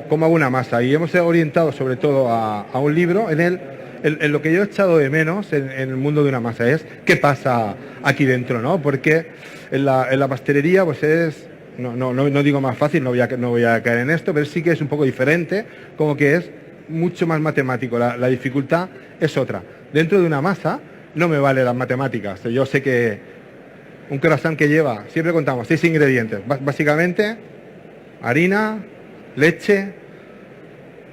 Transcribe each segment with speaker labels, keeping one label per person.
Speaker 1: cómo hago una masa, y hemos orientado sobre todo a un libro en lo que yo he echado de menos en el mundo de una masa es qué pasa aquí dentro, ¿no? Porque en la pastelería pues no digo más fácil, no voy a caer en esto, pero sí que es un poco diferente, como que es mucho más matemático, la dificultad es otra. Dentro de una masa no me vale las matemáticas, yo sé que un croissant que lleva, siempre contamos 6 ingredientes, básicamente harina, leche,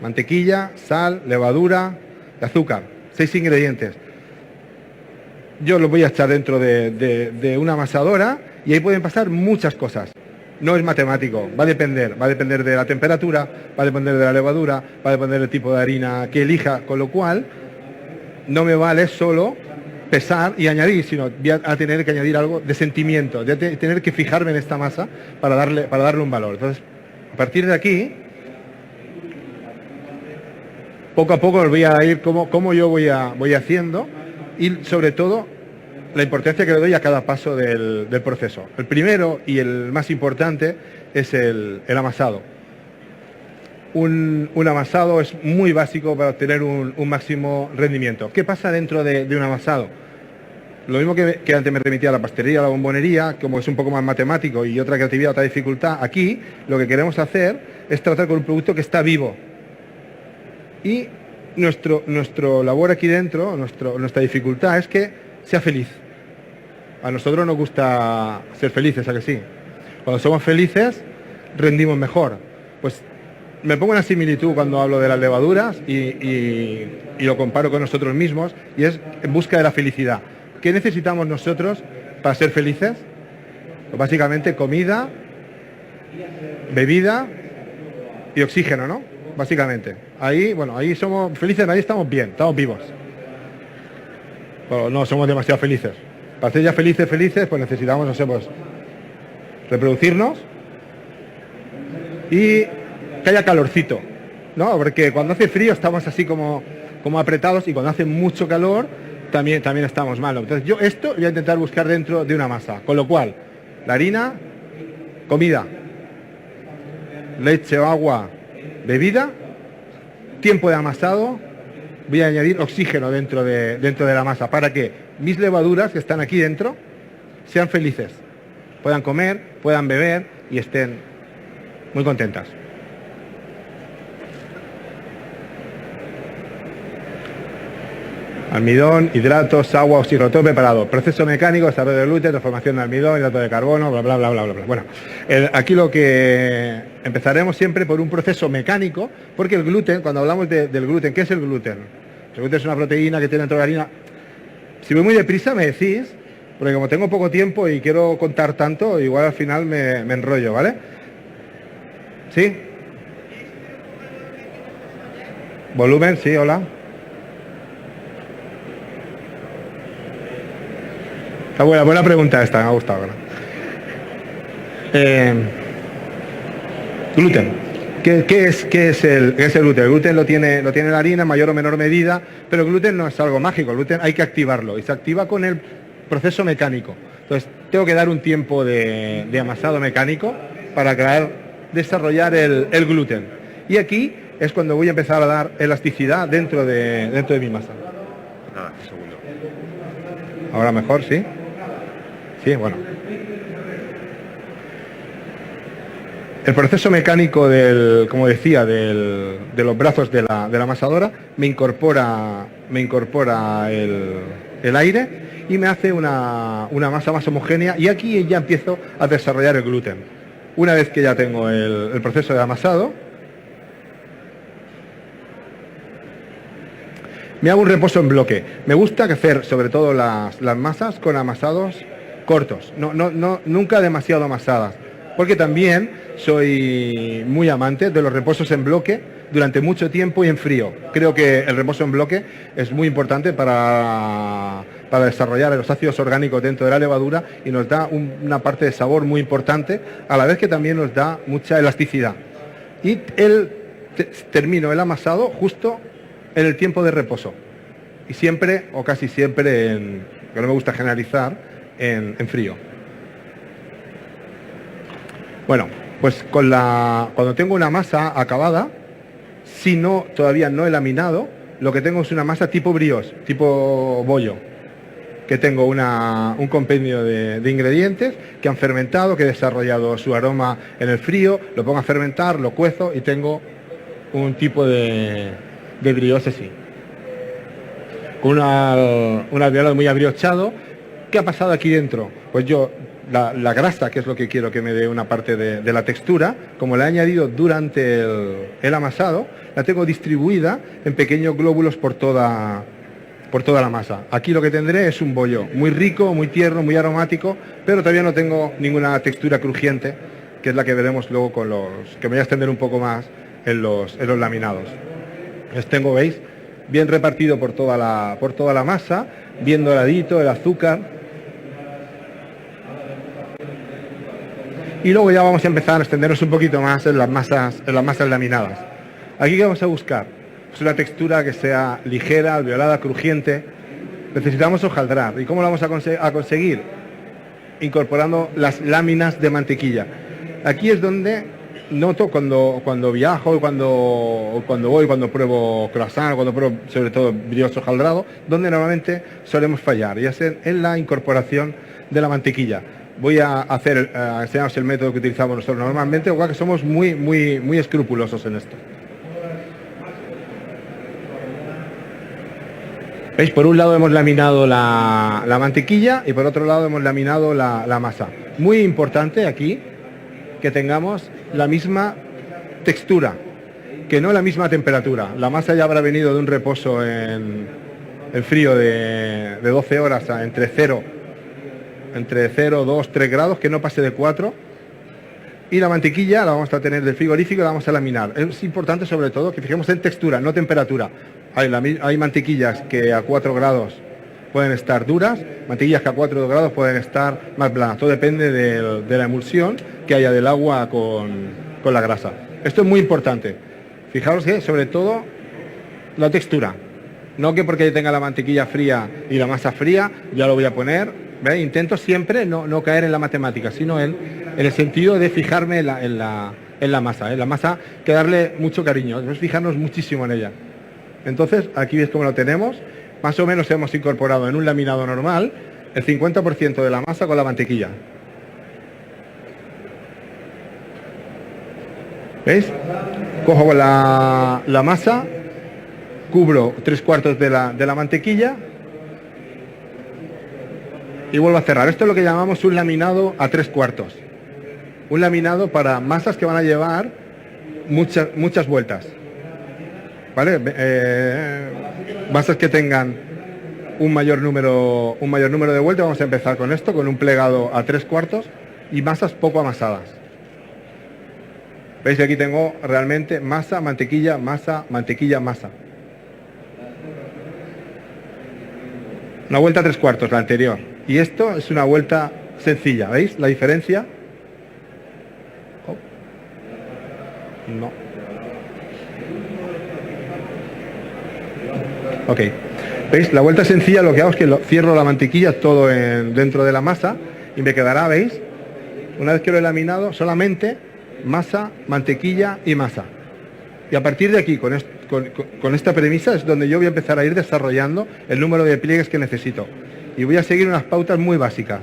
Speaker 1: mantequilla, sal, levadura y azúcar. 6 ingredientes. Yo los voy a echar dentro de una amasadora y ahí pueden pasar muchas cosas. No es matemático, va a depender de la temperatura, va a depender de la levadura, va a depender del tipo de harina que elija, con lo cual no me vale solo pesar y añadir, sino voy a tener que añadir algo de sentimiento, de tener que fijarme en esta masa para darle un valor. Entonces, a partir de aquí, poco a poco os voy a ir cómo yo voy haciendo y sobre todo la importancia que le doy a cada paso del proceso. El primero y el más importante es el amasado. Un amasado es muy básico para obtener un máximo rendimiento. ¿Qué pasa dentro de un amasado? Lo mismo que antes me remitía a la pastelería, a la bombonería, como es un poco más matemático y otra creatividad, otra dificultad, aquí lo que queremos hacer es tratar con un producto que está vivo. Y nuestro labor aquí dentro, nuestra dificultad es que sea feliz. A nosotros nos gusta ser felices, ¿a que sí? Cuando somos felices, rendimos mejor. Pues me pongo una similitud cuando hablo de las levaduras y lo comparo con nosotros mismos, y es en busca de la felicidad. ¿Qué necesitamos nosotros para ser felices? Pues básicamente comida, bebida y oxígeno, ¿no? Básicamente. Ahí somos felices, ahí estamos bien, estamos vivos. Pero no somos demasiado felices. Para ser ya felices, pues necesitamos, no sé, pues reproducirnos y que haya calorcito, ¿no? Porque cuando hace frío estamos así como apretados, y cuando hace mucho calor también estamos mal. Entonces yo esto voy a intentar buscar dentro de una masa, con lo cual la harina, comida, leche o agua, bebida, tiempo de amasado, voy a añadir oxígeno dentro de la masa para que mis levaduras que están aquí dentro sean felices, puedan comer, puedan beber y estén muy contentas. Almidón, hidratos, agua, oxígeno, todo preparado. Proceso mecánico, desarrollo de gluten, transformación de almidón, hidrato de carbono, bla, bla, bla, bla, bla, bla. Bueno, aquí lo que empezaremos siempre por un proceso mecánico, porque el gluten, cuando hablamos del gluten, ¿qué es el gluten? El gluten es una proteína que tiene dentro de la harina. Si voy muy deprisa me decís, porque como tengo poco tiempo y quiero contar tanto, igual al final me enrollo, ¿vale? ¿Sí? Volumen, sí, hola. Está buena pregunta esta, me ha gustado. ¿No? Gluten. ¿Qué es el gluten? El gluten lo tiene la harina en mayor o menor medida, pero el gluten no es algo mágico. El gluten hay que activarlo y se activa con el proceso mecánico. Entonces tengo que dar un tiempo de amasado mecánico para desarrollar el gluten. Y aquí es cuando voy a empezar a dar elasticidad dentro de mi masa.
Speaker 2: Nada, un segundo.
Speaker 1: Ahora mejor, ¿sí? Sí, bueno. El proceso mecánico como decía, de los brazos de la amasadora me incorpora el aire y me hace una masa más homogénea, y aquí ya empiezo a desarrollar el gluten. Una vez que ya tengo el proceso de amasado, me hago un reposo en bloque. Me gusta hacer sobre todo las masas con amasados cortos, nunca demasiado amasadas, porque también soy muy amante de los reposos en bloque durante mucho tiempo y en frío. Creo que el reposo en bloque es muy importante para desarrollar los ácidos orgánicos dentro de la levadura y nos da una parte de sabor muy importante, a la vez que también nos da mucha elasticidad. Y termino el amasado justo en el tiempo de reposo. Y siempre, o casi siempre, que no me gusta generalizar, en frío. Bueno, Pues cuando tengo una masa acabada, si no, todavía no he laminado, lo que tengo es una masa tipo brioche, tipo bollo, que tengo un compendio de ingredientes que han fermentado, que he desarrollado su aroma en el frío, lo pongo a fermentar, lo cuezo y tengo un tipo de brioche así. Con un alveolado muy abriochado. ¿Qué ha pasado aquí dentro? Pues yo, la grasa, que es lo que quiero que me dé una parte de la textura, como la he añadido durante el amasado, la tengo distribuida en pequeños glóbulos por toda la masa. Aquí lo que tendré es un bollo muy rico, muy tierno, muy aromático, pero todavía no tengo ninguna textura crujiente, que es la que veremos luego que me voy a extender un poco más en los laminados. Les tengo, ¿veis? Bien repartido por toda la masa, bien doradito el azúcar. Y luego ya vamos a empezar a extendernos un poquito más en las masas laminadas. Aquí, ¿qué vamos a buscar? Pues una textura que sea ligera, alveolada, crujiente. Necesitamos hojaldrar. ¿Y cómo lo vamos a conseguir? Incorporando las láminas de mantequilla. Aquí es donde noto cuando viajo, cuando voy, cuando pruebo croissant, cuando pruebo sobre todo brioche hojaldrado, donde normalmente solemos fallar, y es en la incorporación de la mantequilla. Voy a enseñaros el método que utilizamos nosotros normalmente, porque somos muy escrupulosos en esto. ¿Veis? Por un lado hemos laminado la mantequilla y por otro lado hemos laminado la masa. Muy importante aquí que tengamos la misma textura, que no la misma temperatura. La masa ya habrá venido de un reposo en frío de 12 horas entre 0, 2, 3 grados, que no pase de 4. Y la mantequilla la vamos a tener del frigorífico y la vamos a laminar. Es importante sobre todo que fijemos en textura, no temperatura. Hay mantequillas que a 4 grados pueden estar duras, mantequillas que a 4 grados pueden estar más blandas. Todo depende de la emulsión que haya del agua con la grasa. Esto es muy importante. Fijaros que sobre todo la textura. No que porque tenga la mantequilla fría y la masa fría ya lo voy a poner. ¿Veis? Intento siempre no caer en la matemática, sino en el sentido de fijarme en la masa. La masa que darle mucho cariño, debemos fijarnos muchísimo en ella. Entonces, aquí veis cómo lo tenemos. Más o menos hemos incorporado en un laminado normal el 50% de la masa con la mantequilla. ¿Veis? Cojo la masa, cubro 3/4 de la mantequilla y vuelvo a cerrar. Esto es lo que llamamos un laminado a 3/4. Un laminado para masas que van a llevar muchas vueltas. ¿Vale? Masas que tengan un mayor número de vueltas. Vamos a empezar con esto, con un plegado a 3/4 y masas poco amasadas. ¿Veis? Aquí tengo realmente masa, mantequilla, masa, mantequilla, masa. Una vuelta a 3/4, la anterior. Y esto es una vuelta sencilla. ¿Veis la diferencia? Oh. No. Ok. ¿Veis? La vuelta sencilla lo que hago es que cierro la mantequilla todo dentro de la masa y me quedará, ¿veis? Una vez que lo he laminado, solamente masa, mantequilla y masa. Y a partir de aquí, con esta premisa, es donde yo voy a empezar a ir desarrollando el número de pliegues que necesito. Y voy a seguir unas pautas muy básicas.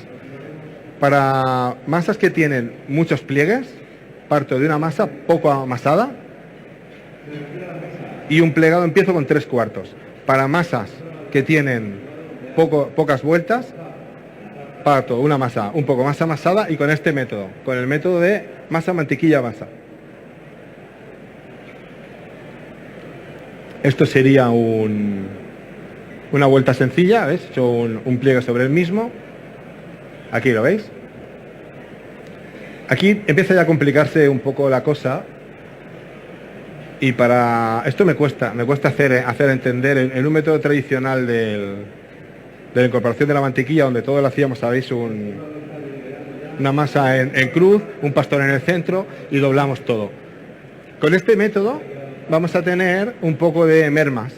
Speaker 1: Para masas que tienen muchos pliegues, parto de una masa poco amasada y un plegado empiezo con 3/4. Para masas que tienen pocas vueltas, parto una masa un poco más amasada y con este método, con el método de masa, mantequilla, masa. Esto sería una vuelta sencilla, ¿ves? He hecho un pliegue sobre el mismo. Aquí lo veis. Aquí empieza ya a complicarse un poco la cosa. Y para esto me cuesta hacer entender en un método tradicional de la incorporación de la mantequilla, donde todo lo hacíamos, sabéis, una masa en cruz, un pastor en el centro y doblamos todo. Con este método vamos a tener un poco de mermas,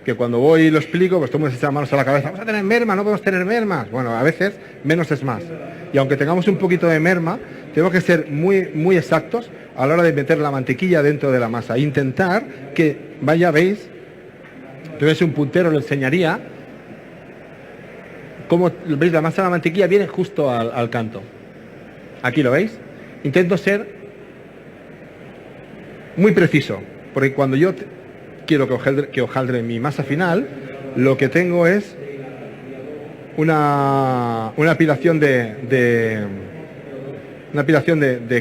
Speaker 1: que cuando voy y lo explico, pues todo el mundo se echa manos a la cabeza. Vamos a tener mermas, no podemos tener mermas. Bueno, a veces menos es más. Y aunque tengamos un poquito de merma, tenemos que ser muy, muy exactos a la hora de meter la mantequilla dentro de la masa. Intentar que vaya, veis, tuviese un puntero, lo enseñaría. Como veis, la masa de la mantequilla viene justo al canto. Aquí lo veis. Intento ser muy preciso, porque cuando yo quiero que hojaldre mi masa final, lo que tengo es una apilación de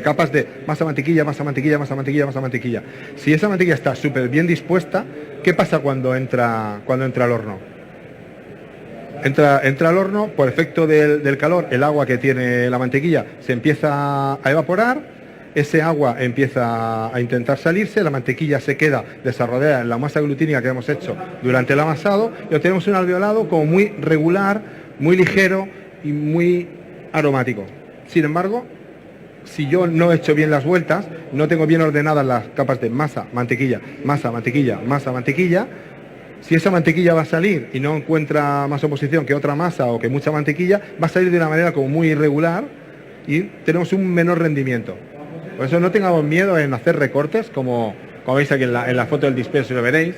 Speaker 1: capas de masa, mantequilla, masa, mantequilla, masa, mantequilla, masa, mantequilla. Si esa mantequilla está súper bien dispuesta, ¿qué pasa cuando entra al horno? Entra al horno, por efecto del calor, el agua que tiene la mantequilla se empieza a evaporar, ese agua empieza a intentar salirse, la mantequilla se queda desarrollada en la masa glutínica que hemos hecho durante el amasado y obtenemos un alveolado como muy regular, muy ligero y muy aromático. Sin embargo, si yo no he hecho bien las vueltas, no tengo bien ordenadas las capas de masa, mantequilla, masa, mantequilla, masa, mantequilla, si esa mantequilla va a salir y no encuentra más oposición que otra masa o que mucha mantequilla, va a salir de una manera como muy irregular y tenemos un menor rendimiento. Por eso no tengamos miedo en hacer recortes, como veis aquí en la foto del disperso, lo veréis.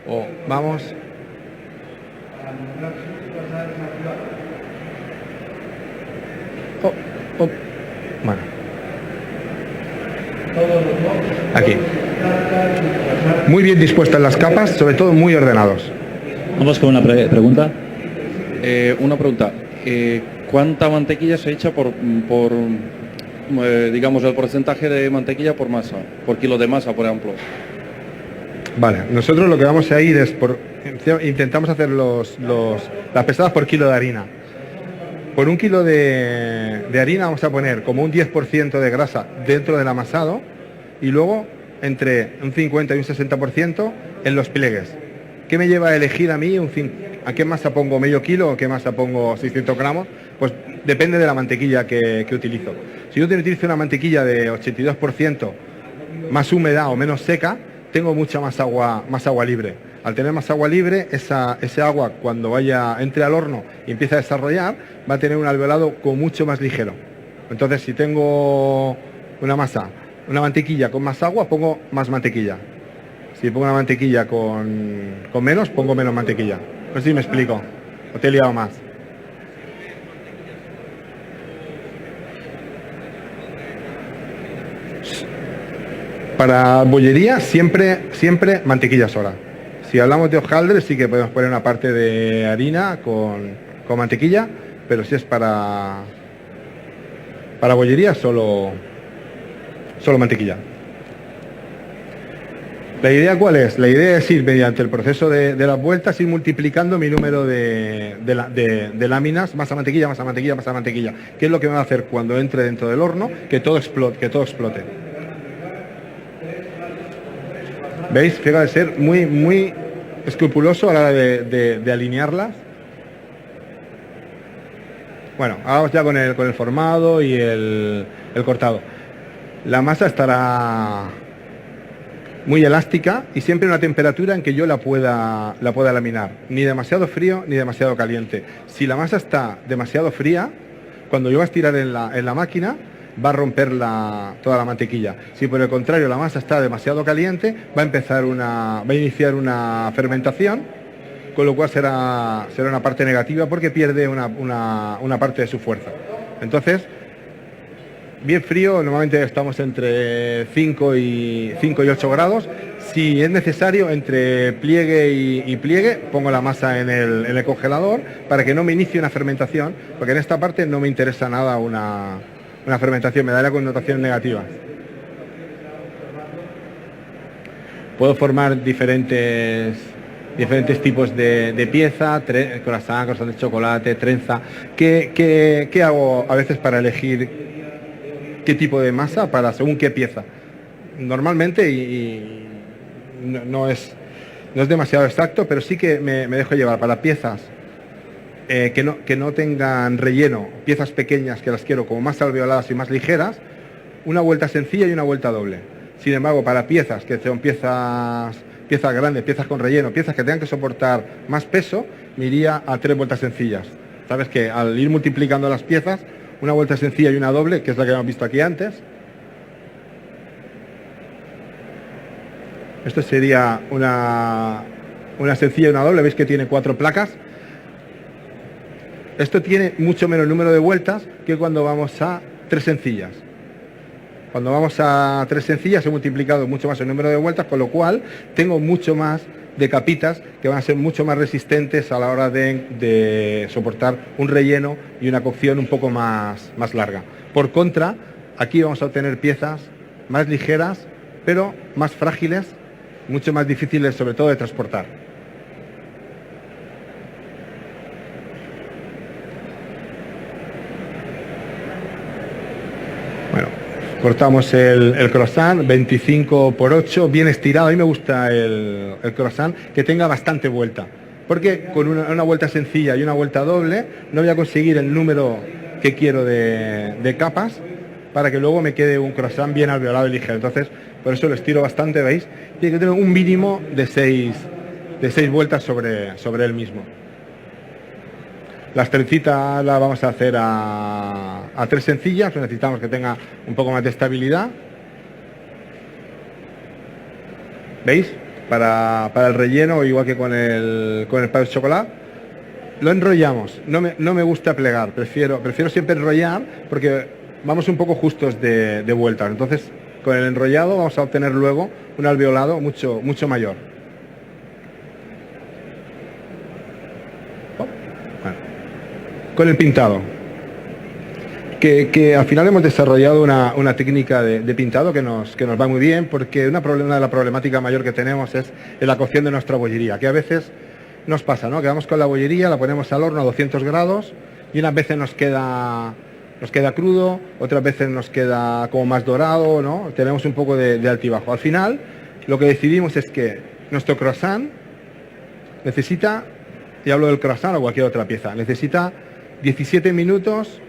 Speaker 1: O vamos. Bueno. Aquí. Muy bien dispuestas las capas, sobre todo muy ordenados.
Speaker 2: Vamos con una pregunta.
Speaker 3: Una pregunta. ¿Cuánta mantequilla se echa por digamos, el porcentaje de mantequilla por masa, por kilo de masa, por ejemplo?
Speaker 1: Vale, nosotros lo que vamos a ir es intentamos hacer las pesadas por kilo de harina. Por un kilo de harina vamos a poner como un 10% de grasa dentro del amasado y luego entre un 50 y un 60% en los pliegues. ¿Qué me lleva a elegir a mí a qué masa pongo medio kilo o qué masa pongo 600 gramos? Pues depende de la mantequilla que utilizo. Si yo utilizo una mantequilla de 82% más húmeda o menos seca, tengo mucha más agua libre. Al tener más agua libre, ese agua cuando entre al horno y empieza a desarrollar, va a tener un alveolado como mucho más ligero. Entonces, si tengo una mantequilla con más agua, pongo más mantequilla. Si pongo una mantequilla con menos, pongo menos mantequilla. No sé si me explico, o te he liado más. Para bollería, siempre mantequilla sola. Si hablamos de hojaldre, sí que podemos poner una parte de harina con mantequilla, pero si es para bollería, solo mantequilla. ¿La idea cuál es? La idea es ir mediante el proceso de las vueltas, ir multiplicando mi número de láminas, masa, mantequilla, masa, mantequilla, masa, mantequilla. ¿Qué es lo que me va a hacer cuando entre dentro del horno? Que todo explote. ¿Veis? Fíjate, ser muy, muy escrupuloso a la hora de alinearlas. Bueno, ahora vamos ya con el formado y el cortado. La masa estará muy elástica y siempre a una temperatura en que yo la pueda laminar. Ni demasiado frío ni demasiado caliente. Si la masa está demasiado fría, cuando yo voy a estirar en la máquina, va a romper toda la mantequilla. Si por el contrario la masa está demasiado caliente, va a iniciar una fermentación, con lo cual será una parte negativa porque pierde una parte de su fuerza. Entonces, bien frío, normalmente estamos entre 5 y 8 grados. Si es necesario, entre pliegue y pliegue, pongo la masa en el congelador para que no me inicie una fermentación, porque en esta parte no me interesa nada una fermentación, me daría connotaciones negativas. Puedo formar diferentes tipos de pieza, croissant de chocolate, trenza. ¿Qué hago a veces para elegir qué tipo de masa para según qué pieza? Normalmente, y no es demasiado exacto, pero sí que me dejo llevar para piezas que no tengan relleno, piezas pequeñas que las quiero como más alveoladas y más ligeras, una vuelta sencilla y una vuelta doble. Sin embargo, para piezas que son piezas grandes, piezas con relleno, piezas que tengan que soportar más peso, me iría a 3 vueltas sencillas. Sabes que al ir multiplicando las piezas, una vuelta sencilla y una doble, que es la que hemos visto aquí antes. Esto sería una sencilla y una doble, veis que tiene 4 placas. Esto tiene mucho menos número de vueltas que cuando vamos a 3 sencillas. Cuando vamos a 3 sencillas he multiplicado mucho más el número de vueltas, con lo cual tengo mucho más de capitas que van a ser mucho más resistentes a la hora de soportar un relleno y una cocción un poco más larga. Por contra, aquí vamos a obtener piezas más ligeras, pero más frágiles, mucho más difíciles sobre todo de transportar. Bueno, cortamos el croissant, 25 por 8, bien estirado. A mí me gusta el croissant que tenga bastante vuelta, porque con una vuelta sencilla y una vuelta doble no voy a conseguir el número que quiero de capas para que luego me quede un croissant bien alveolado y ligero. Entonces, por eso lo estiro bastante, ¿veis? Tiene que tener un mínimo de 6 vueltas sobre él mismo. Las trencitas las vamos a hacer a 3 sencillas, necesitamos que tenga un poco más de estabilidad. ¿Veis? Para el relleno, igual que con el pay de chocolate, lo enrollamos. No me gusta plegar, prefiero siempre enrollar porque vamos un poco justos de vueltas. Entonces, con el enrollado vamos a obtener luego un alveolado mucho mayor. Bueno. Con el pintado, que al final hemos desarrollado una técnica de pintado que nos va muy bien, porque una de la problemática mayor que tenemos es en la cocción de nuestra bollería, que a veces nos pasa, ¿no? Que vamos con la bollería, la ponemos al horno a 200 grados y unas veces nos queda crudo, otras veces nos queda como más dorado, ¿no? Tenemos un poco de altibajo. Al final, lo que decidimos es que nuestro croissant necesita, y hablo del croissant o cualquier otra pieza, necesita 17 minutos,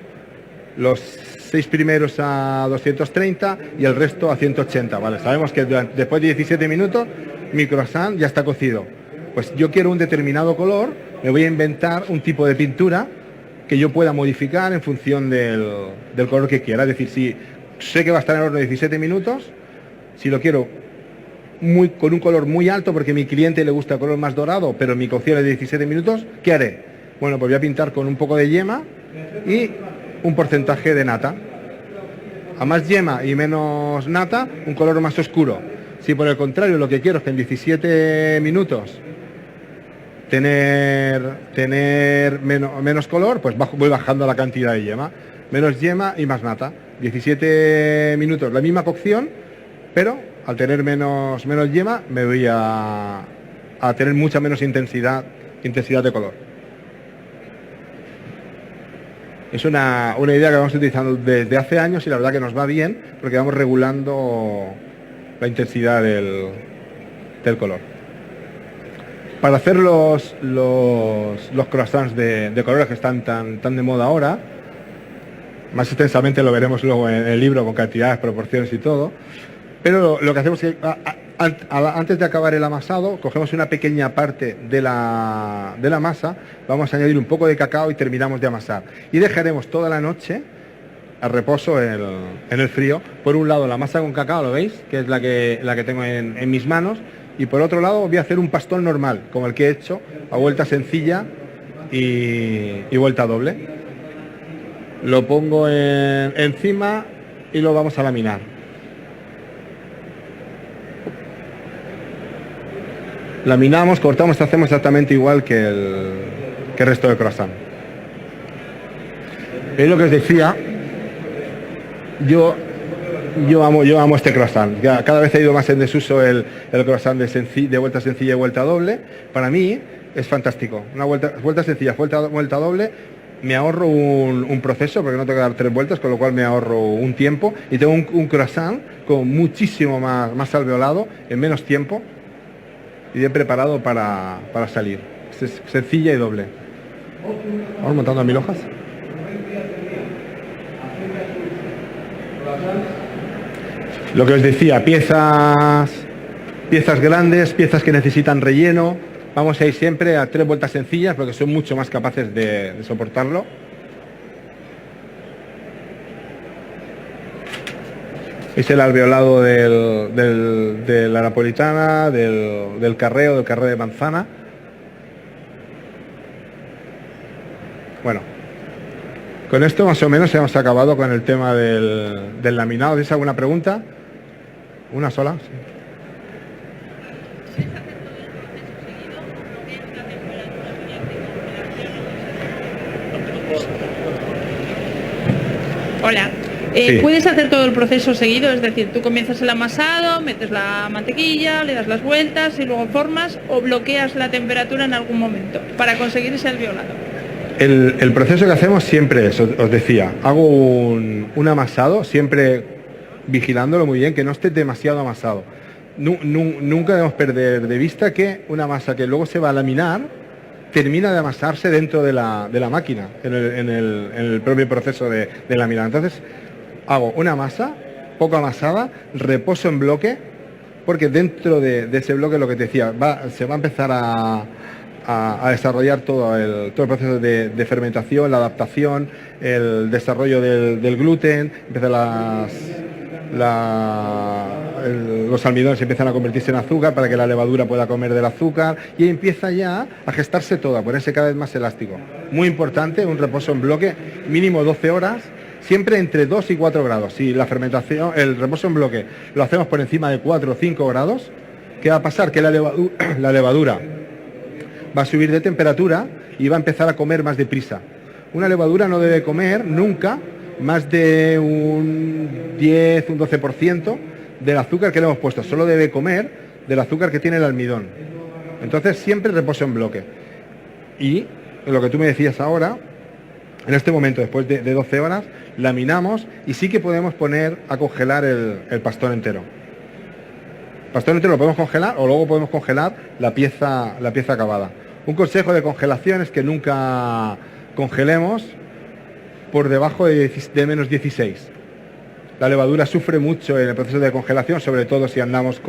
Speaker 1: los 6 primeros a 230 y el resto a 180, ¿vale? Sabemos que después de 17 minutos mi croissant ya está cocido. Pues yo quiero un determinado color, me voy a inventar un tipo de pintura que yo pueda modificar en función del color que quiera. Es decir, si sé que va a estar en el horno 17 minutos, si lo quiero con un color muy alto porque a mi cliente le gusta el color más dorado, pero mi cocción es de 17 minutos, ¿qué haré? Bueno, pues voy a pintar con un poco de yema y un porcentaje de nata. A más yema y menos nata, un color más oscuro. Si por el contrario lo que quiero es que en 17 minutos tener menos color, pues voy bajando la cantidad de yema. Menos yema y más nata. 17 minutos, la misma cocción, pero al tener menos yema me voy a tener mucha menos intensidad de color. Es una idea que vamos utilizando desde hace años y la verdad que nos va bien porque vamos regulando la intensidad del color. Para hacer los croissants de colores que están tan de moda ahora, más extensamente lo veremos luego en el libro con cantidades, proporciones y todo, pero lo que hacemos es que antes de acabar el amasado, cogemos una pequeña parte de la masa, vamos a añadir un poco de cacao y terminamos de amasar. Y dejaremos toda la noche a reposo en el frío. Por un lado la masa con cacao, ¿lo veis? Que es la que tengo en mis manos. Y por otro lado voy a hacer un pastón normal, como el que he hecho, a vuelta sencilla y vuelta doble. Lo pongo encima y lo vamos a laminar. Laminamos, cortamos, hacemos exactamente igual que el resto del croissant. Es lo que os decía, yo amo este croissant. Cada vez ha ido más en desuso el croissant de vuelta sencilla y vuelta doble. Para mí es fantástico. Una vuelta sencilla, vuelta doble, me ahorro un proceso porque no tengo que dar 3 vueltas, con lo cual me ahorro un tiempo y tengo un croissant con muchísimo más alveolado en menos tiempo y bien preparado para salir. Es sencilla y doble. Vamos montando 1000 hojas. Lo que os decía, piezas grandes, piezas que necesitan relleno. Vamos a ir siempre a 3 vueltas sencillas porque son mucho más capaces de soportarlo. Es el alveolado de la napolitana, del carré de manzana. Bueno, con esto más o menos hemos acabado con el tema del laminado. ¿Tienes alguna pregunta? ¿Una sola? Sí.
Speaker 4: Hola.
Speaker 1: Sí.
Speaker 4: ¿Puedes hacer todo el proceso seguido? Es decir, tú comienzas el amasado, metes la mantequilla, le das las vueltas y luego formas, o bloqueas la temperatura en algún momento para conseguir ese alveolado.
Speaker 1: El proceso que hacemos siempre es, os decía, hago un amasado, siempre vigilándolo muy bien, que no esté demasiado amasado. Nunca debemos perder de vista que una masa que luego se va a laminar termina de amasarse dentro de la máquina, en el propio proceso de laminar. Entonces, hago una masa, poco amasada, reposo en bloque, porque dentro de ese bloque, lo que te decía, se va a empezar a desarrollar todo el proceso de fermentación, la adaptación, el desarrollo del gluten, empiezan los almidones empiezan a convertirse en azúcar para que la levadura pueda comer del azúcar y empieza ya a gestarse todo, a ponerse cada vez más elástico. Muy importante, un reposo en bloque, mínimo 12 horas, siempre entre 2 y 4 grados. Si la fermentación, el reposo en bloque lo hacemos por encima de 4 o 5 grados, ¿qué va a pasar? Que la levadura va a subir de temperatura y va a empezar a comer más deprisa. Una levadura no debe comer nunca más de un 10, un 12% del azúcar que le hemos puesto. Solo debe comer del azúcar que tiene el almidón. Entonces siempre reposo en bloque. Y lo que tú me decías ahora, en este momento, después de 12 horas, laminamos y sí que podemos poner a congelar el pastón entero. El pastón entero lo podemos congelar o luego podemos congelar la pieza acabada. Un consejo de congelación es que nunca congelemos por debajo de menos 16. La levadura sufre mucho en el proceso de congelación, sobre todo si andamos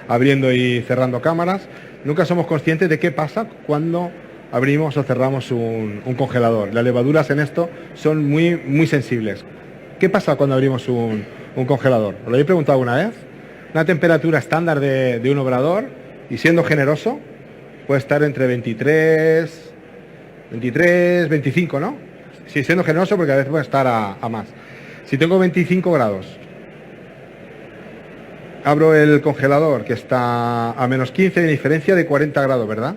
Speaker 1: abriendo y cerrando cámaras. Nunca somos conscientes de qué pasa cuando abrimos o cerramos un congelador. Las levaduras en esto son muy, muy sensibles. ¿Qué pasa cuando abrimos un congelador? ¿Os lo habéis preguntado alguna vez? Una temperatura estándar de un obrador, y siendo generoso, puede estar entre 23, 25, ¿no? Sí, siendo generoso, porque a veces puede estar a más. Si tengo 25 grados, abro el congelador, que está a menos 15, de diferencia de 40 grados, ¿verdad?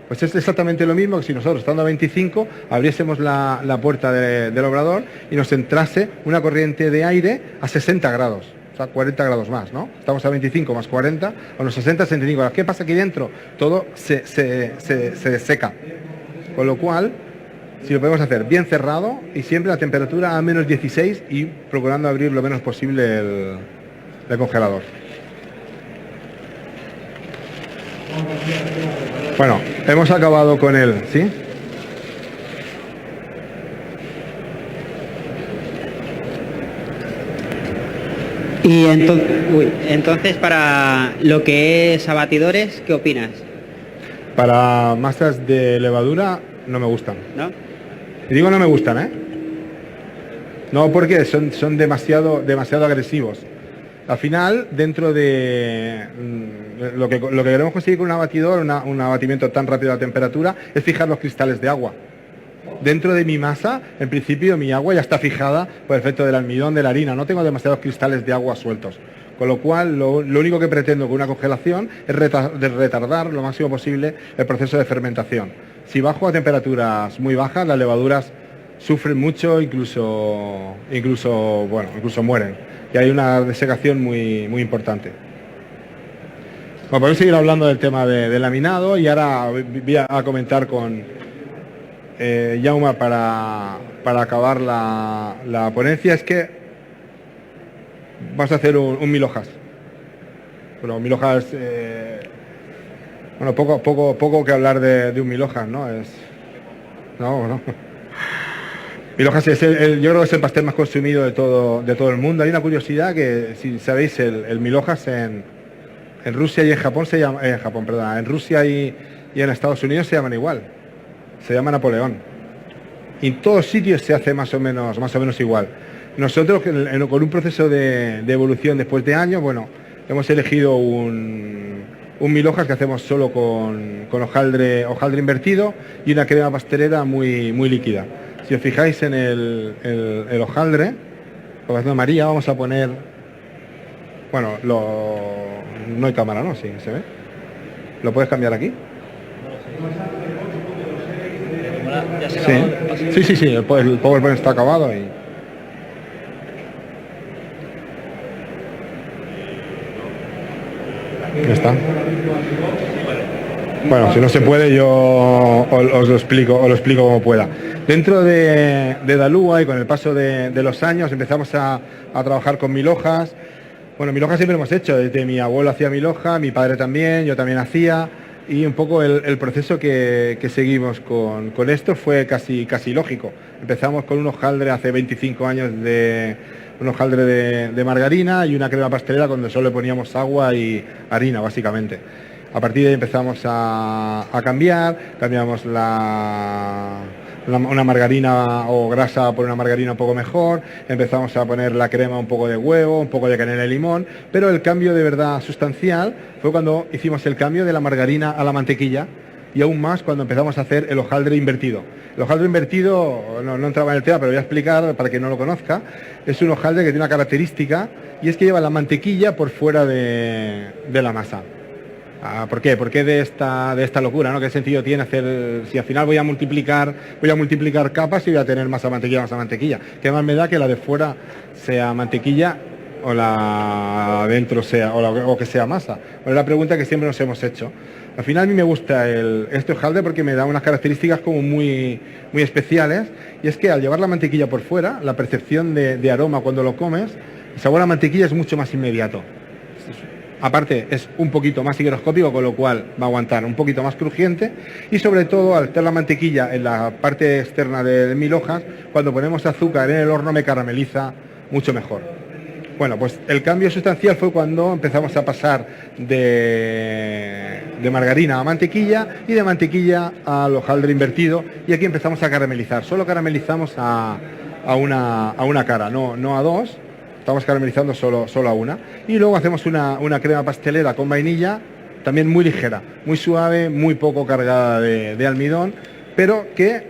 Speaker 1: Pues es exactamente lo mismo que si nosotros, estando a 25, abriésemos la puerta del obrador y nos entrase una corriente de aire a 60 grados. O sea, 40 grados más, ¿no? Estamos a 25 más 40, a unos 60, 65 grados. ¿Qué pasa aquí dentro? Todo se seca. Con lo cual, si lo podemos hacer bien cerrado y siempre la temperatura a menos 16 y procurando abrir lo menos posible el congelador. Bueno, hemos acabado con él, ¿sí?
Speaker 5: Y entonces, para lo que es abatidores, ¿qué opinas?
Speaker 1: Para masas de levadura no me gustan.
Speaker 5: ¿No?
Speaker 1: Y digo no me gustan, ¿eh? No, porque son demasiado agresivos. Al final, dentro de lo que queremos conseguir con un abatidor, un abatimiento tan rápido a la temperatura, es fijar los cristales de agua. Dentro de mi masa, en principio, mi agua ya está fijada por el efecto del almidón, de la harina. No tengo demasiados cristales de agua sueltos. Con lo cual, lo único que pretendo con una congelación es retardar lo máximo posible el proceso de fermentación. Si bajo a temperaturas muy bajas, las levaduras sufren mucho, incluso mueren. Y hay una desecación muy, muy importante. Bueno, podemos seguir hablando del tema del laminado y ahora voy a comentar con Jaume para acabar la ponencia. Es que vamos a hacer un mil hojas. Bueno, mil hojas, bueno, poco que hablar de un mil hojas, ¿no? No. Mil hojas yo creo que es el pastel más consumido de todo el mundo. Hay una curiosidad que, si sabéis, el mil hojas en Rusia y en Japón en Rusia y en Estados Unidos se llaman igual. Se llama Napoleón. Y en todos sitios se hace más o menos igual. Nosotros, con un proceso de evolución después de años, bueno, hemos elegido un mil hojas que hacemos solo con hojaldre invertido y una crema pastelera muy líquida. Si os fijáis en el hojaldre, lo que hace María, vamos a poner, bueno, no hay cámara, ¿no? Sí, ¿se ve? ¿Lo puedes cambiar aquí? Sí, el PowerPoint está acabado y... Ya está. Bueno, si no se puede, yo os lo explico como pueda. Dentro de Dalúa y con el paso de los años empezamos a trabajar con 1000 hojas. Bueno, 1000 hojas siempre hemos hecho, desde mi abuelo hacía 1000 hojas, mi padre también, yo también hacía, y un poco el proceso que seguimos con esto fue casi lógico. Empezamos con un hojaldre hace 25 años un hojaldre de margarina y una crema pastelera donde solo le poníamos agua y harina, básicamente. A partir de ahí empezamos a cambiamos una margarina o grasa por una margarina un poco mejor, empezamos a poner la crema un poco de huevo, un poco de canela y limón, pero el cambio de verdad sustancial fue cuando hicimos el cambio de la margarina a la mantequilla y aún más cuando empezamos a hacer el hojaldre invertido. El hojaldre invertido, no entraba en el tema, pero voy a explicar para quien no lo conozca, es un hojaldre que tiene una característica y es que lleva la mantequilla por fuera de la masa. ¿Por qué? ¿Por qué de esta locura, ¿no? ¿Qué sentido tiene hacer, si al final voy a multiplicar capas y voy a tener masa mantequilla? ¿Qué más me da que la de fuera sea mantequilla o la adentro sea, o que sea masa? Bueno, es la pregunta que siempre nos hemos hecho. Al final a mí me gusta este hojaldre porque me da unas características como muy especiales, y es que al llevar la mantequilla por fuera, la percepción de aroma cuando lo comes, el sabor a mantequilla es mucho más inmediato. Aparte es un poquito más higroscópico, con lo cual va a aguantar un poquito más crujiente, y sobre todo al tener la mantequilla en la parte externa de 1000 hojas, cuando ponemos azúcar en el horno me carameliza mucho mejor. Bueno, pues el cambio sustancial fue cuando empezamos a pasar de margarina a mantequilla y de mantequilla al hojaldre invertido, y aquí empezamos a caramelizar. Solo caramelizamos a una cara, no a dos. Estamos caramelizando solo a una. Y luego hacemos una crema pastelera con vainilla, también muy ligera, muy suave, muy poco cargada de almidón, pero que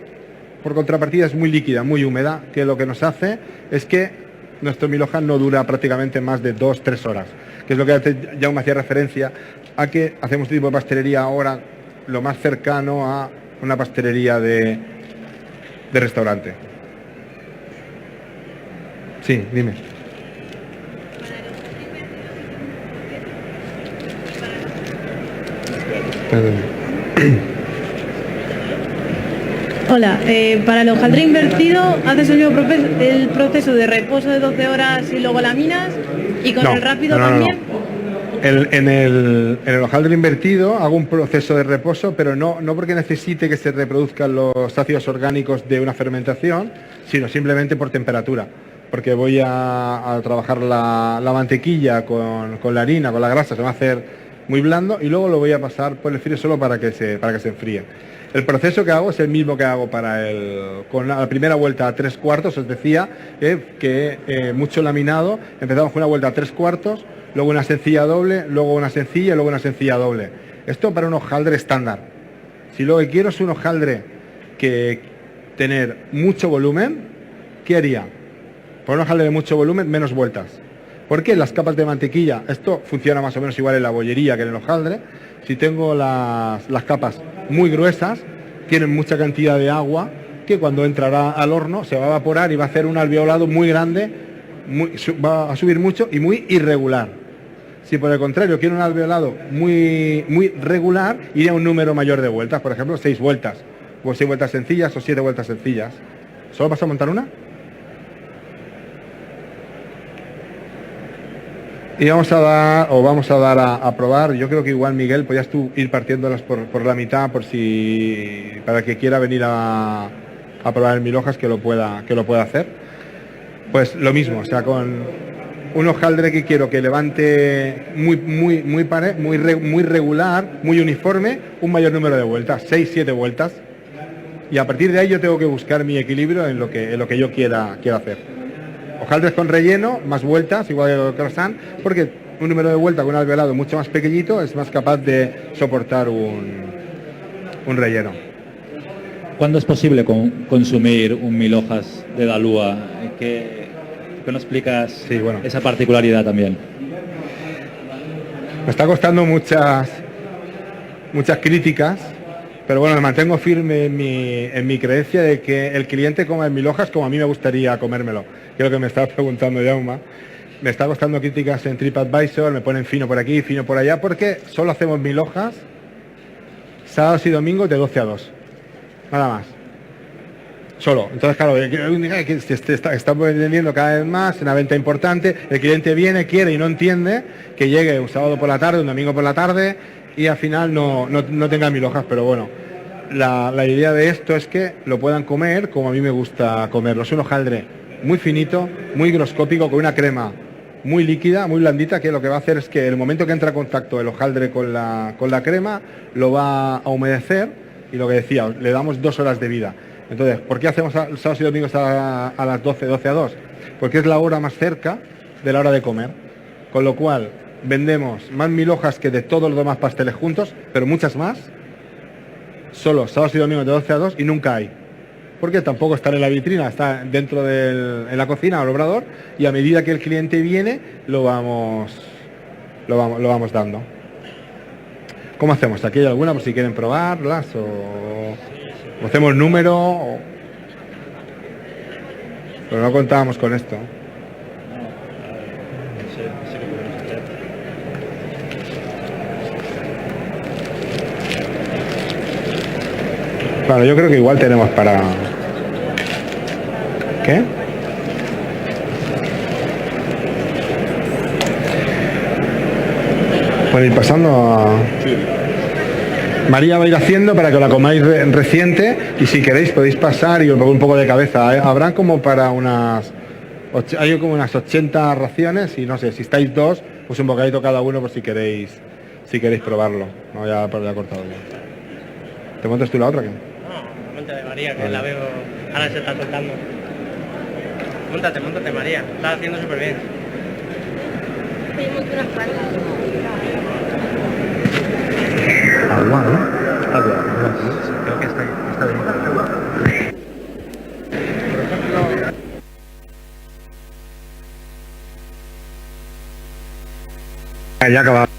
Speaker 1: por contrapartida es muy líquida, muy húmeda, que lo que nos hace es que nuestro 1000 hojas no dura prácticamente más de 2-3 horas, que es lo que ya me hacía referencia a que hacemos este tipo de pastelería ahora lo más cercano a una pastelería de restaurante. Sí, dime.
Speaker 4: Hola, para el hojaldre invertido haces el proceso de reposo de 12 horas y luego laminas, y con el rápido también.
Speaker 1: En el hojaldre invertido hago un proceso de reposo, pero no porque necesite que se reproduzcan los ácidos orgánicos de una fermentación, sino simplemente por temperatura, porque voy a trabajar la mantequilla con la harina, con la grasa, se va a hacer muy blando, y luego lo voy a pasar por el frío solo para que se enfríe. El proceso que hago es el mismo que hago con la primera vuelta a 3/4, os decía que mucho laminado. Empezamos con una vuelta a 3/4, luego una sencilla doble, luego una sencilla y luego una sencilla doble. Esto para un hojaldre estándar. Si lo que quiero es un hojaldre que tener mucho volumen, ¿qué haría? Por un hojaldre de mucho volumen, menos vueltas. ¿Por qué? Las capas de mantequilla, esto funciona más o menos igual en la bollería que en el hojaldre. Si tengo las capas muy gruesas, tienen mucha cantidad de agua que cuando entrará al horno se va a evaporar y va a hacer un alveolado muy grande, va a subir mucho y muy irregular. Si por el contrario quiero un alveolado muy regular, iría a un número mayor de vueltas, por ejemplo 6 vueltas, o 6 vueltas sencillas o 7 vueltas sencillas. ¿Solo vas a montar una? Y vamos a dar a probar. Yo creo que igual, Miguel, podías tú ir partiéndolas por la mitad, para que quiera venir a probar el 1000 hojas que lo pueda hacer. Pues lo mismo, o sea, con un hojaldre que quiero que levante muy regular, muy uniforme, un mayor número de vueltas, 6-7 vueltas. Y a partir de ahí yo tengo que buscar mi equilibrio en lo que yo quiera hacer. hojaldres con relleno, más vueltas, igual que el croissant, porque un número de vueltas con un alveolado mucho más pequeñito es más capaz de soportar un relleno.
Speaker 2: ¿Cuándo es posible consumir un 1000 hojas de Dalúa? ¿Qué nos explicas
Speaker 1: Sí, bueno.
Speaker 2: esa particularidad también?
Speaker 1: Me está costando muchas críticas, pero bueno, me mantengo firme en mi creencia de que el cliente coma en 1000 hojas como a mí me gustaría comérmelo. Que es lo que me estaba preguntando Jaume. Me está costando críticas en TripAdvisor, me ponen fino por aquí, fino por allá, porque solo hacemos 1000 hojas, sábados y domingos de 12 a 2. Nada más. Solo. Entonces, claro, que se está vendiendo cada vez más, una venta importante, el cliente viene, quiere y no entiende que llegue un sábado por la tarde, un domingo por la tarde y al final no tenga 1000 hojas, pero bueno, la idea de esto es que lo puedan comer como a mí me gusta comerlo. Es un hojaldre muy finito, muy higroscópico, con una crema muy líquida, muy blandita, que lo que va a hacer es que el momento que entra en contacto el hojaldre con la crema, lo va a humedecer y lo que decía, le damos 2 horas de vida. Entonces, ¿por qué hacemos sábados y domingos a las 12 a 2? Porque es la hora más cerca de la hora de comer. Con lo cual, vendemos más 1000 hojas que de todos los demás pasteles juntos, pero muchas más, solo sábados y domingos de 12 a 2 y nunca hay. Porque tampoco está en la vitrina, está dentro en la cocina o el obrador y a medida que el cliente viene, lo vamos dando. ¿Cómo hacemos? ¿Aquí hay alguna por si quieren probarlas o hacemos número? Pero no contábamos con esto. Claro, yo creo que igual tenemos para... ¿Qué? Para ir pasando a... María va a ir haciendo para que la comáis reciente y si queréis podéis pasar y os pongo un poco de cabeza. Habrán como para hay como unas 80 raciones y no sé, si estáis 2, pues un bocadito cada uno por si queréis probarlo. No, ya he cortado ya. ¿Te montas tú la otra? ¿Qué?
Speaker 6: No, montate María, que la veo, ahora se está soltando. Móntate María, está haciendo súper bien.
Speaker 1: Agua, ¿no? Agua. Creo que está bien. Ya acabado.